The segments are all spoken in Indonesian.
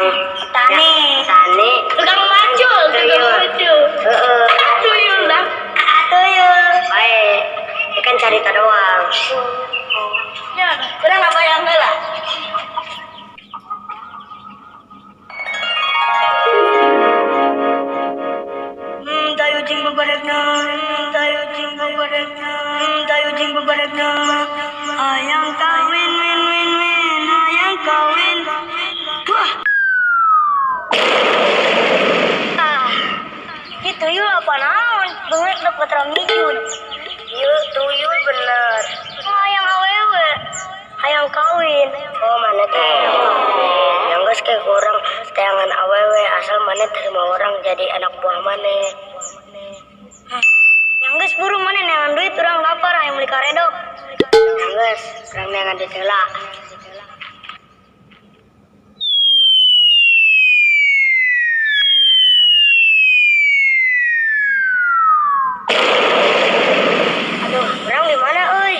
tukang tani, tukang macul, tuyul lah, tuyul. baik, ikan cerita doang. Ya, udah nggak bayang lah. Tayo jing bebarekna, ayang kawin, ayang kawin. Wah. Ini tuyul apa naon? Bengek dapat ramijun. Tuyul bener. Ayang awewe, ayang kawin. Oh mana tuh yang kawin? Yang gas kayak orang tayangan awewe asal mana terima orang jadi anak buah mana? Yang geus buru mana neangan duit urang lapar aya meuli karedok. Yang gas orang neangan ditela. Aduh, orang di mana euy?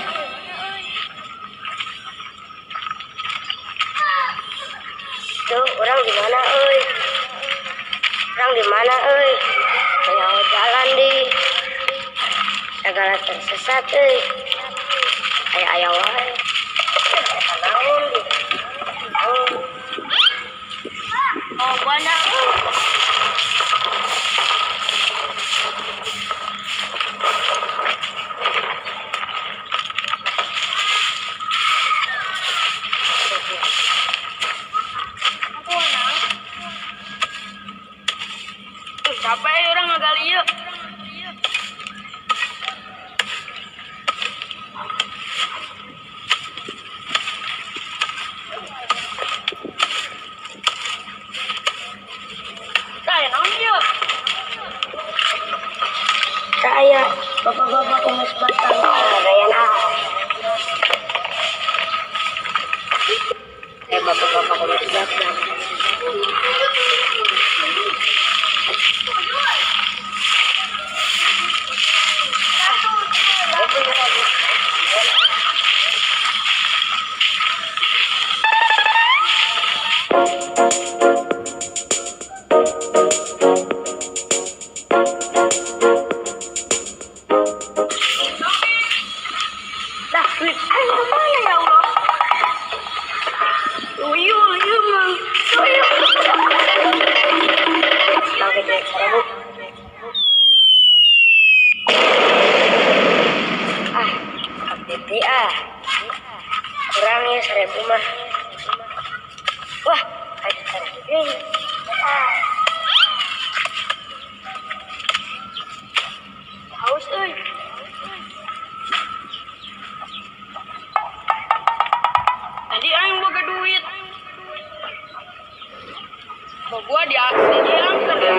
Tuh, orang di mana euy? Orang di mana euy? Kayak jalan di segala tersesat euy. Kayak aya wae. Naon di? Oh, banyak. Capek orang ngegali yuk. Saya naon yuk. Saya bapak-bapak kumis batang. Gayan ah. Bapak-bapak kumis batang. Dah, duit aing kemana ya Allah? Tuyul, mang. Tuyul. Pakai duit 1.000. Aktivitas kurang ya 1.000 mah. Wah, ada 1.000. Haus euy. Tadi aing boga duit. Mau gua diangker ya.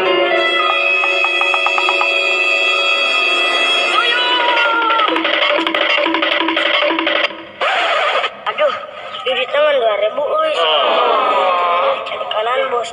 Aduh, duit tangan 2.000 euy. Cari kanan bos.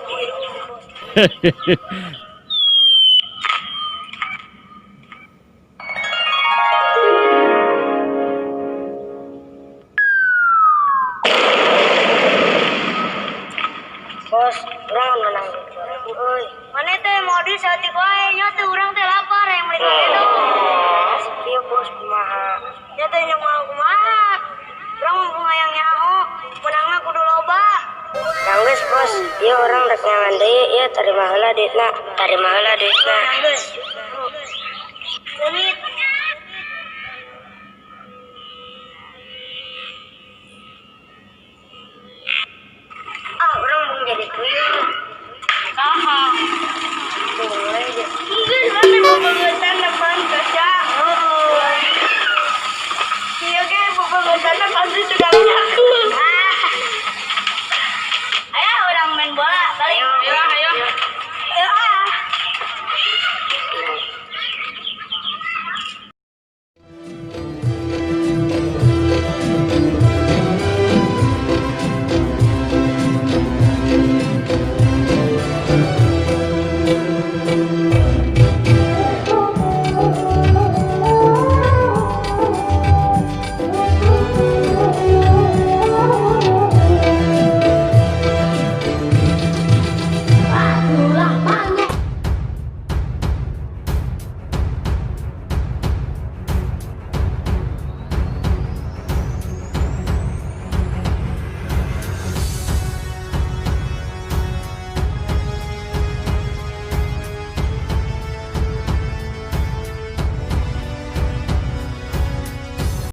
Bos, orang menang 2.000 euy. Mana teh modis saeutik wae nya teh urang teh lapar yang meuli karedok. Asik ieu bos kumaha? Nya teh yang mau kumaha? Urang mumpung hayang nyaho, menangna kudu loba. Yang geus bos, ieu orang rek nyangan deui ieu tarima heula duitna. Yang geus. Leungit